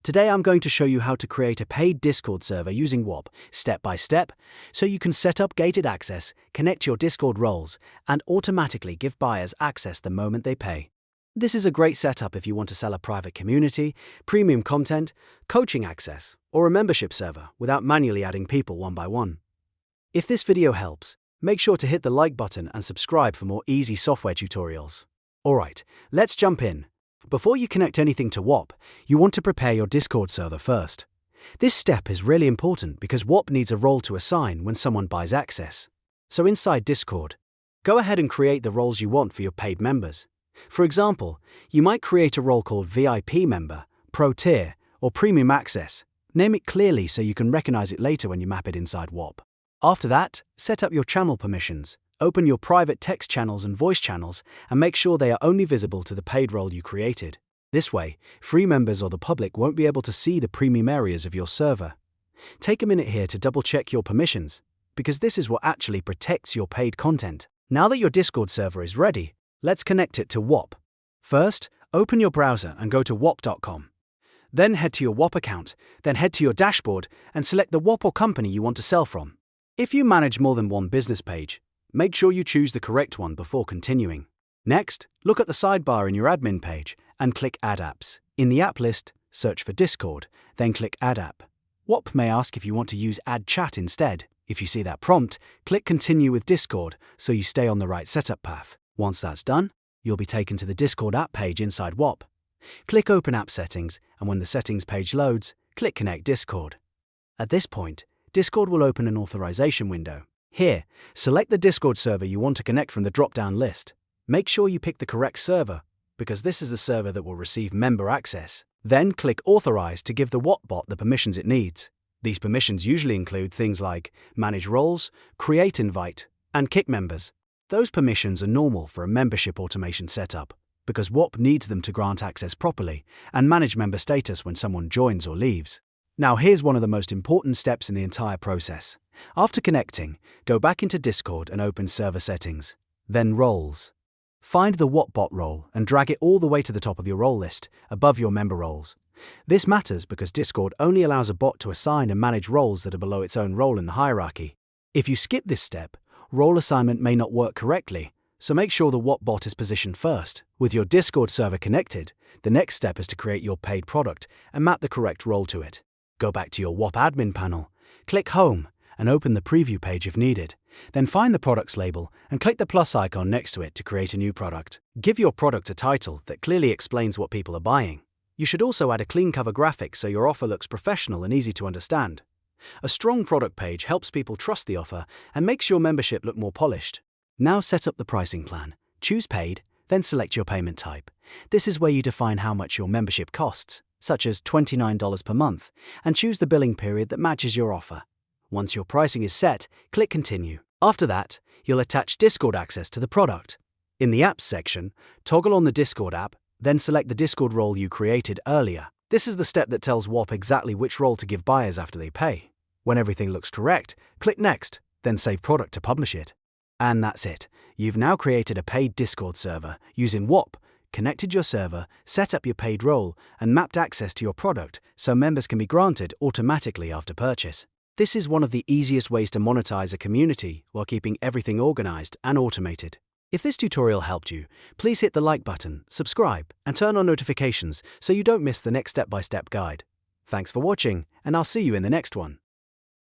Today I'm going to show you how to create a paid Discord server using Whop, step by step, so you can set up gated access, connect your Discord roles, and automatically give buyers access the moment they pay. This is a great setup if you want to sell a private community, premium content, coaching access, or a membership server without manually adding people one by one. If this video helps, make sure to hit the like button and subscribe for more easy software tutorials. Alright, let's jump in. Before you connect anything to Whop, you want to prepare your Discord server first. This step is really important because Whop needs a role to assign when someone buys access. So inside Discord, go ahead and create the roles you want for your paid members. For example, you might create a role called VIP member, Pro tier, or Premium access. Name it clearly so you can recognize it later when you map it inside Whop. After that, set up your channel permissions. Open your private text channels and voice channels and make sure they are only visible to the paid role you created. This way, free members or the public won't be able to see the premium areas of your server. Take a minute here to double-check your permissions, because this is what actually protects your paid content. Now that your Discord server is ready, let's connect it to Whop. First, open your browser and go to whop.com. Then head to your Whop account, then head to your dashboard and select the Whop or company you want to sell from. If you manage more than one business page, make sure you choose the correct one before continuing. Next, look at the sidebar in your admin page and click Add Apps. In the app list, search for Discord, then click Add App. Whop may ask if you want to use Add Chat instead. If you see that prompt, click Continue with Discord so you stay on the right setup path. Once that's done, you'll be taken to the Discord app page inside Whop. Click Open App Settings, and when the settings page loads, click Connect Discord. At this point, Discord will open an authorization window. Here, select the Discord server you want to connect from the drop-down list. Make sure you pick the correct server, because this is the server that will receive member access. Then click Authorize to give the Whop Bot the permissions it needs. These permissions usually include things like Manage Roles, Create Invite, and Kick Members. Those permissions are normal for a membership automation setup, because Whop needs them to grant access properly and manage member status when someone joins or leaves. Now here's one of the most important steps in the entire process. After connecting, go back into Discord and open Server Settings, then Roles. Find the Whop Bot role and drag it all the way to the top of your role list, above your member roles. This matters because Discord only allows a bot to assign and manage roles that are below its own role in the hierarchy. If you skip this step, role assignment may not work correctly, so make sure the Whop Bot is positioned first. With your Discord server connected, the next step is to create your paid product and map the correct role to it. Go back to your Whop admin panel, click Home, and open the preview page if needed. Then find the products label and click the plus icon next to it to create a new product. Give your product a title that clearly explains what people are buying. You should also add a clean cover graphic so your offer looks professional and easy to understand. A strong product page helps people trust the offer and makes your membership look more polished. Now set up the pricing plan. Choose Paid, then select your payment type. This is where you define how much your membership costs, such as $29 per month, and choose the billing period that matches your offer. Once your pricing is set, click Continue. After that, you'll attach Discord access to the product. In the Apps section, toggle on the Discord app, then select the Discord role you created earlier. This is the step that tells Whop exactly which role to give buyers after they pay. When everything looks correct, click Next, then save product to publish it. And that's it. You've now created a paid Discord server using Whop, connected your server, set up your paid role, and mapped access to your product so members can be granted automatically after purchase. This is one of the easiest ways to monetize a community while keeping everything organized and automated. If this tutorial helped you, please hit the like button, subscribe, and turn on notifications so you don't miss the next step-by-step guide. Thanks for watching, and I'll see you in the next one.